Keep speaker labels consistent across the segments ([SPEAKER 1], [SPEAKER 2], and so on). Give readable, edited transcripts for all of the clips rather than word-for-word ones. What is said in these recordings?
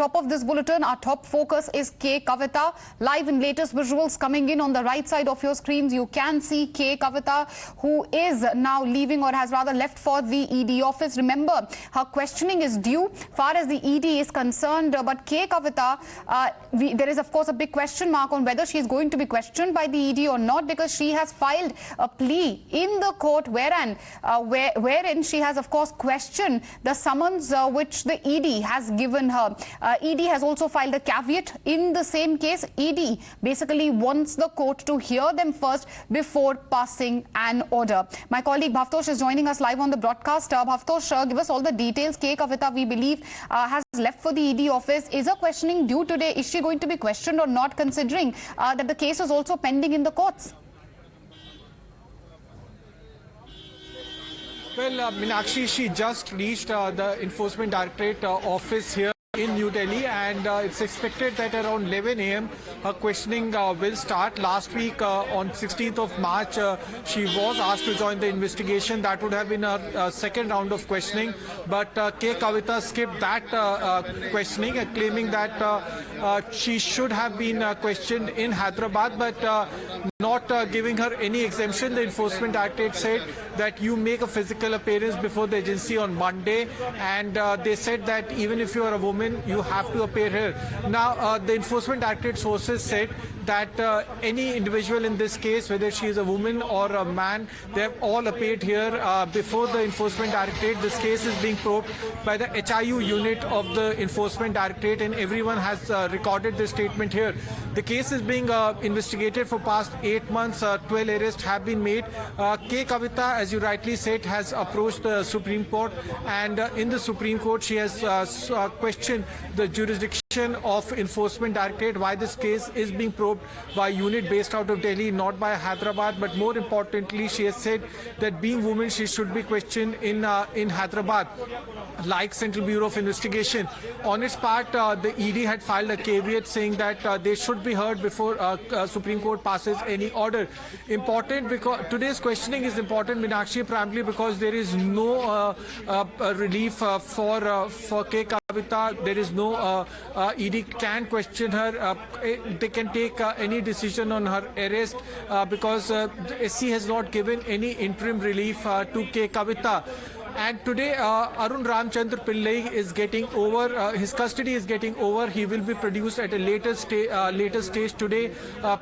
[SPEAKER 1] top of this bulletin, our top focus is K. Kavitha. Live and latest visuals coming in on the right side of your screens. You can see K. Kavitha, who is now leaving or has rather left for the ED office. Remember, her questioning is due far as the ED is concerned. But K. Kavitha, there is of course a big question mark on whether she is going to be questioned by the ED or not, because she has filed a plea in the court wherein she has of course questioned the summons which the ED has given her. ED has also filed a caveat in the same case. ED basically wants the court to hear them first before passing an order. My colleague Bhavtosh is joining us live on the broadcast. Bhavtosh, give us all the details. K. Kavitha, we believe, has left for the ED office. Is her questioning due today? Is she going to be questioned or not, considering that the case is also pending in the courts?
[SPEAKER 2] Well, Meenakshi, she just reached the Enforcement Directorate office here in New Delhi, and it's expected that around 11 a.m. her questioning will start. Last week on 16th of March, she was asked to join the investigation. That would have been her second round of questioning, but K. Kavitha skipped that questioning, claiming that she should have been questioned in Hyderabad, but not giving her any exemption. The Enforcement Directorate said that you make a physical appearance before the agency on Monday, and they said that even if you are a woman, you have to appear here. Now, the Enforcement Directorate sources said that any individual in this case, whether she is a woman or a man, they have all appeared here before the Enforcement Directorate. This case is being probed by the HIU unit of the Enforcement Directorate, and everyone has recorded this statement here. The case is being investigated for past 8 months. 12 arrests have been made. K. Kavitha, as you rightly said, has approached the Supreme Court, and in the Supreme Court she has questioned the jurisdiction of Enforcement Directorate, why this case is being probed by a unit based out of Delhi, not by Hyderabad. But more importantly, she has said that being woman, she should be questioned in Hyderabad, like Central Bureau of Investigation. On its part, the ED had filed a caveat saying that they should be heard before Supreme Court passes any order. Important because today's questioning is important, Meenakshi, primarily because there is no relief for K. Kavitha. There is no ED can question her. They can take any decision on her arrest because the SC has not given any interim relief to K. Kavitha. And today, Arun Ramchandra Pillai is getting over, his custody is getting over. He will be produced at a later stage today,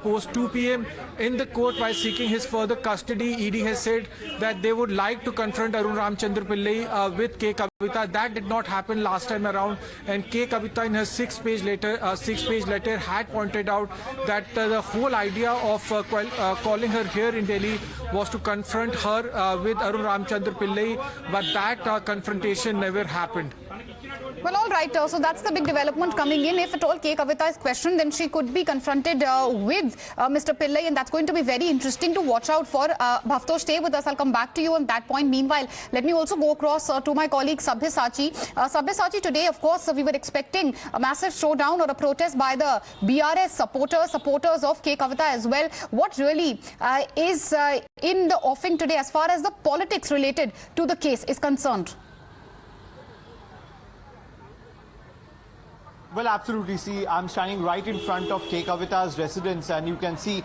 [SPEAKER 2] post 2 p.m. in the court by seeking his further custody. ED has said that they would like to confront Arun Ramchandra Pillai with K. Kavitha. That did not happen last time around, and K. Kavitha in her six-page letter had pointed out that the whole idea of calling her here in Delhi was to confront her with Arun Ramchandra Pillai, but that confrontation never happened.
[SPEAKER 1] Well, all right. So that's the big development coming in. If at all K. Kavitha is questioned, then she could be confronted with Mr. Pillai, and that's going to be very interesting to watch out for. Bhavtosh, stay with us. I'll come back to you on that point. Meanwhile, let me also go across to my colleague Sabyasachi. Sabyasachi, today, of course, we were expecting a massive showdown or a protest by the BRS supporters of K. Kavitha as well. What really is in the offing today as far as the politics related to the case is concerned?
[SPEAKER 3] Well, absolutely. See, I'm standing right in front of K. Kavitha's residence, and you can see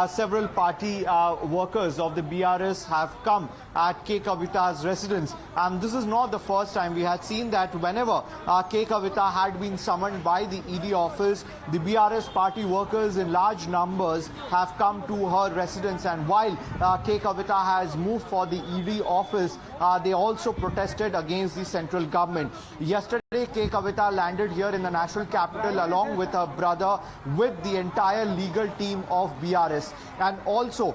[SPEAKER 3] several party workers of the BRS have come at K. Kavitha's residence. And this is not the first time. We had seen that whenever K. Kavitha had been summoned by the ED office, the BRS party workers in large numbers have come to her residence. And while K. Kavitha has moved for the ED office, they also protested against the central government. Yesterday, K. Kavitha landed here in the national capital along with her brother, with the entire legal team of BRS. And also,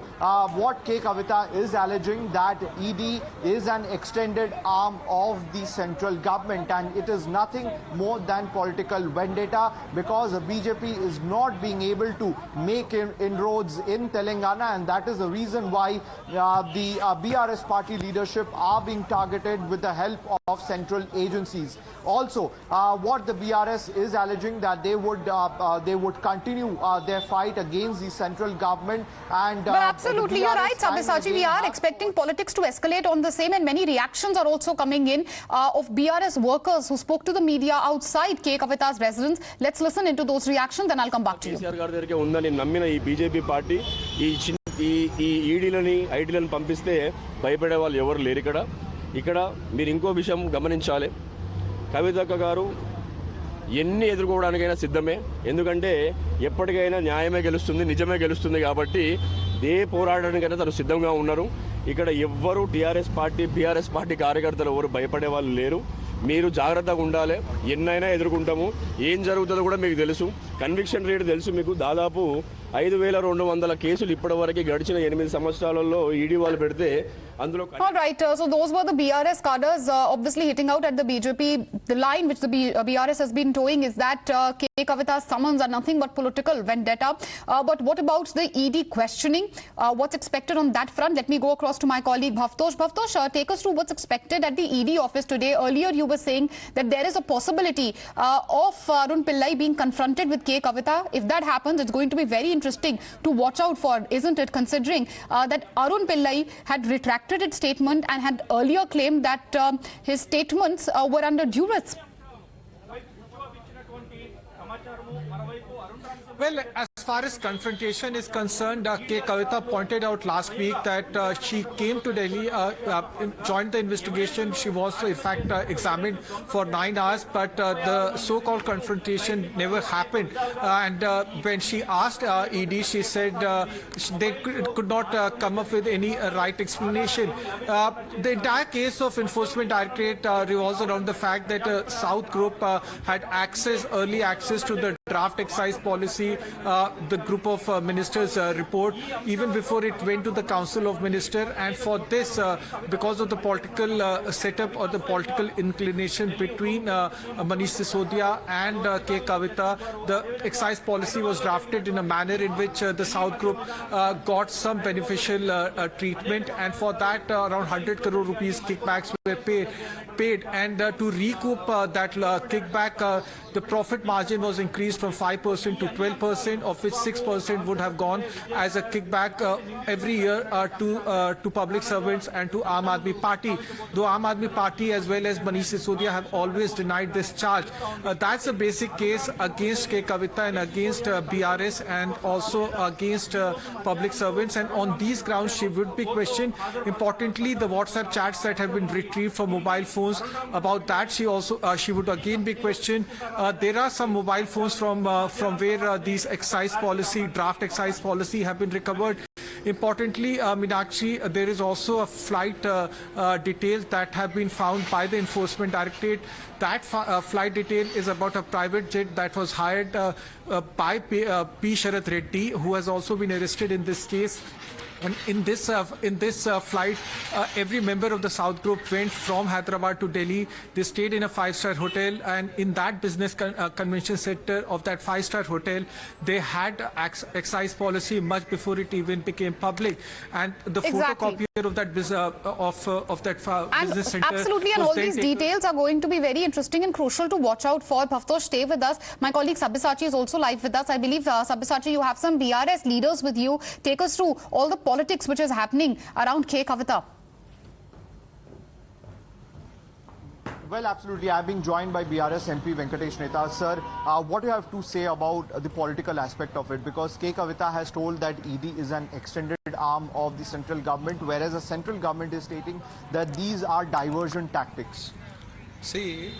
[SPEAKER 3] what K. Kavitha is alleging, that ED is an extended arm of the central government, and it is nothing more than political vendetta because the BJP is not being able to make inroads in Telangana, and that is the reason why the BRS party leadership are are being targeted with the help of central agencies. Also, what the BRS is alleging that they would continue their fight against the central government and.
[SPEAKER 1] But absolutely, you're right, Sabyasachi. We are expecting politics to escalate on the same, and many reactions are also coming in of BRS workers who spoke to the media outside K. Kavitha's residence. Let's listen into those reactions, then I'll come back to you.
[SPEAKER 4] KCR గారి దగ్గరికి ఉందని నమ్మిన ఈ BJP party ఈ ఈడీలని ఐడీలను పంపిస్తే భయపడే వాళ్ళు ఎవరు లేరు ఇక్కడ మీరు ఇంకో విషయం గమనించాలి. కవితక్క గారు ఎన్ని ఎదుర్కోవడానికైనా సిద్ధమే. ఎందుకంటే ఎప్పటికైనా న్యాయమే గెలుస్తుంది, నిజమే గెలుస్తుంది. కాబట్టి ఏ పోరాటానికైనా తను సిద్ధంగా ఉన్నారు. ఇక్కడ ఎవ్వరు టీఆర్ఎస్ పార్టీ బీఆర్ఎస్ పార్టీ కార్యకర్తలు ఎవరు భయపడే వాళ్ళు లేరు. మీరు జాగ్రత్తగా ఉండాలి. ఎన్నైనా ఎదుర్కొంటాము. ఏం జరుగుతుందో కూడా మీకు తెలుసు. కన్విక్షన్ రేట్ తెలుసు మీకు. దాదాపు 5,200 కేసులు ఇప్పటివరకు గడిచిన 8 సంవత్సరాలలో ఈడీ వాళ్ళు పెడితే అందులో.
[SPEAKER 1] All right, so those were the BRS cadres obviously hitting out at the BJP. The line which the BRS has been towing is that K. Kavitha's summons are nothing but political vendetta. But what about the ED questioning? What's expected on that front? Let me go across to my colleague Bhavtosh. Bhavtosh, take us through what's expected at the ED office today. Earlier you were saying that there is a possibility of Arun Pillai being confronted with K. Kavitha. If that happens, it's going to be very interesting to watch out for, isn't it, considering that Arun Pillai had retracted its statement and had earlier claimed that his statements were under duress.
[SPEAKER 2] Well, as far as confrontation is concerned, K. Kavitha pointed out last week that she came to Delhi, joined the investigation. She was, in fact, examined for 9 hours, but the so-called confrontation never happened. And when she asked ED, she said they could not come up with any right explanation. The entire case of Enforcement Directorate revolves around the fact that South Group had early access to the draft excise policy, the group of ministers report, even before it went to the Council of Ministers. And for this, because of the political setup or the political inclination between Manish Sisodia and K. Kavitha, the excise policy was drafted in a manner in which the South Group got some beneficial treatment, and for that around 100 crore rupees kickbacks were paid. And to recoup that kickback, the profit margin was increased from 5% to 12%, of which 6% would have gone as a kickback every year to public servants and to Aam Aadmi Party. Though Aam Aadmi Party as well as Manish Sisodia have always denied this charge. That's a basic case against K. Kavitha and against BRS and also against public servants. And on these grounds, she would be questioned. Importantly, the WhatsApp chats that have been retrieved from mobile phones, about that she would again be questioned. There are some mobile phones from where these draft excise policy have been recovered. Importantly, Meenakshi, there is also a flight details that have been found by the Enforcement Directorate. That flight detail is about a private jet that was hired by P. Sharath Reddy, who has also been arrested in this case. And in this flight, every member of the South Group went from Hyderabad to Delhi. They stayed in a 5-star hotel, and in that business convention center of that 5-star hotel, they had excise policy much before it even became public. And the photocopier of that business center.
[SPEAKER 1] Absolutely, and all these details are going to be very interesting and crucial to watch out for. Bhavtosh, stay with us. My colleague Sabyasachi is also live with us. I believe, Sabyasachi, you have some BRS leaders with you. Take us through all the politics which is happening around K. Kavitha.
[SPEAKER 3] Well, absolutely. I'm being joined by BRS MP Venkatesh Neta. Sir, what do you have to say about the political aspect of it? Because K. Kavitha has told that ED is an extended arm of the central government, whereas the central government is stating that these are diversion tactics.
[SPEAKER 5] See,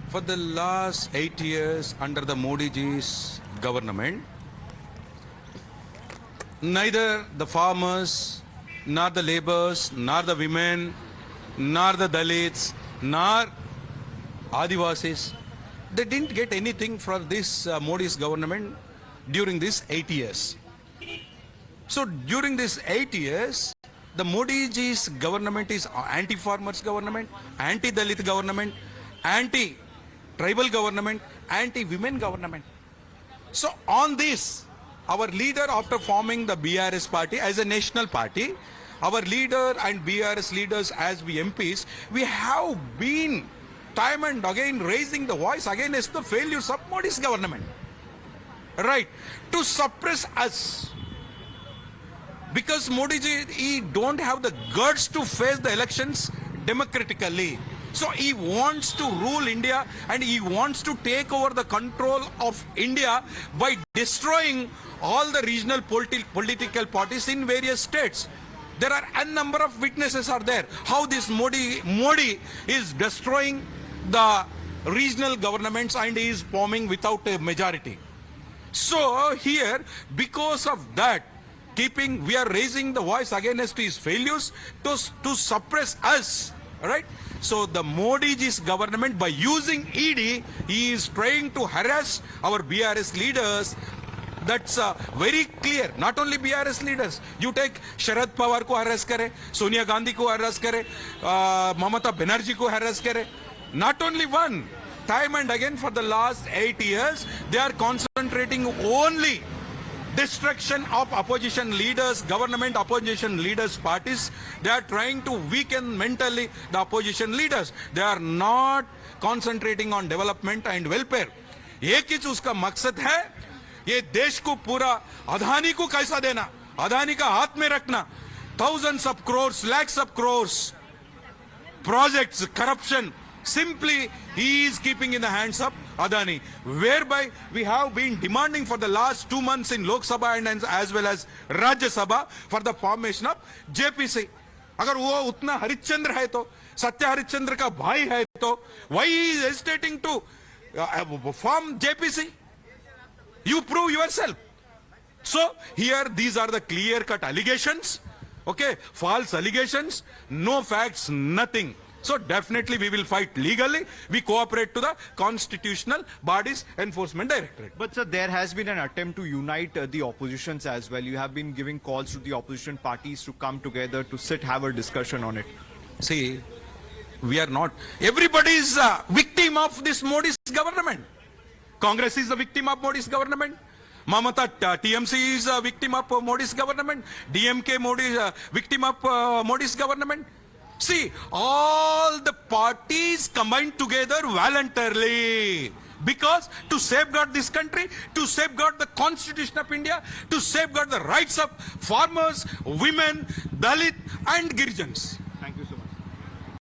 [SPEAKER 5] for the last 8 years under the Modi ji's government, neither the farmers, nor the laborers, nor the women, nor the Dalits, nor Adivasis, they didn't get anything from this Modi's government during these 8 years. So during these 8 years, the Modi ji's government is anti-farmers government, anti-Dalit government, anti-tribal government, anti-women government. So on this, our leader, after forming the BRS party as a national party, our leader and BRS leaders as we MPs, we have been time and again raising the voice against the failures of Modi's government. Right? To suppress us. Because Modi ji, he don't have the guts to face the elections democratically. So he wants to rule India and he wants to take over the control of India by destroying all the regional political parties in various states. There are a number of witnesses are there. How this Modi is destroying the regional governments and he is forming without a majority. So here, because of that, we are raising the voice against his failures to suppress us, right? So the Modi's government, by using ED, he is trying to harass our BRS leaders. That's very clear. Not only BRS leaders. You take Sharad Pawar ko harass kare, Sonia Gandhi ko harass kare, Mamata Banerjee ko harass kare. Not only one. Time and again for the last 8 years, they are concentrating only destruction of opposition leaders, government opposition leaders parties. They are trying to weaken mentally the opposition leaders. They are not concentrating on development and welfare. एक ही उसका मकसद है, ये देश को पूरा अदानी को कैसा देना, अदानी का हाथ में रखना, thousands of crores, lakhs of crores, projects, corruption. Simply, he is keeping in the hands of Adani, whereby we have been demanding for the last 2 months in Lok Sabha and as well as Rajya Sabha for the formation of JPC. अगर वो उतना हरिश्चंद्र है तो, सत्य हरिश्चंद्र का भाई है तो, why he is hesitating to form JPC? You prove yourself. So here these are the clear-cut allegations, okay, false allegations, no facts, nothing. So definitely we will fight legally. We cooperate to the constitutional bodies, Enforcement Directorate.
[SPEAKER 3] But sir, there has been an attempt to unite the oppositions as well. You have been giving calls to the opposition parties to come together to sit, have a discussion on it.
[SPEAKER 5] See, we are not. Everybody is a victim of this Modi's government. Congress is a victim of Modi's government. Mamata TMC is a victim of Modi's government. DMK Modi is a victim of Modi's government. See, all the parties combined together voluntarily because to safeguard this country, to safeguard the Constitution of India, to safeguard the rights of farmers, women, Dalit and Girijans.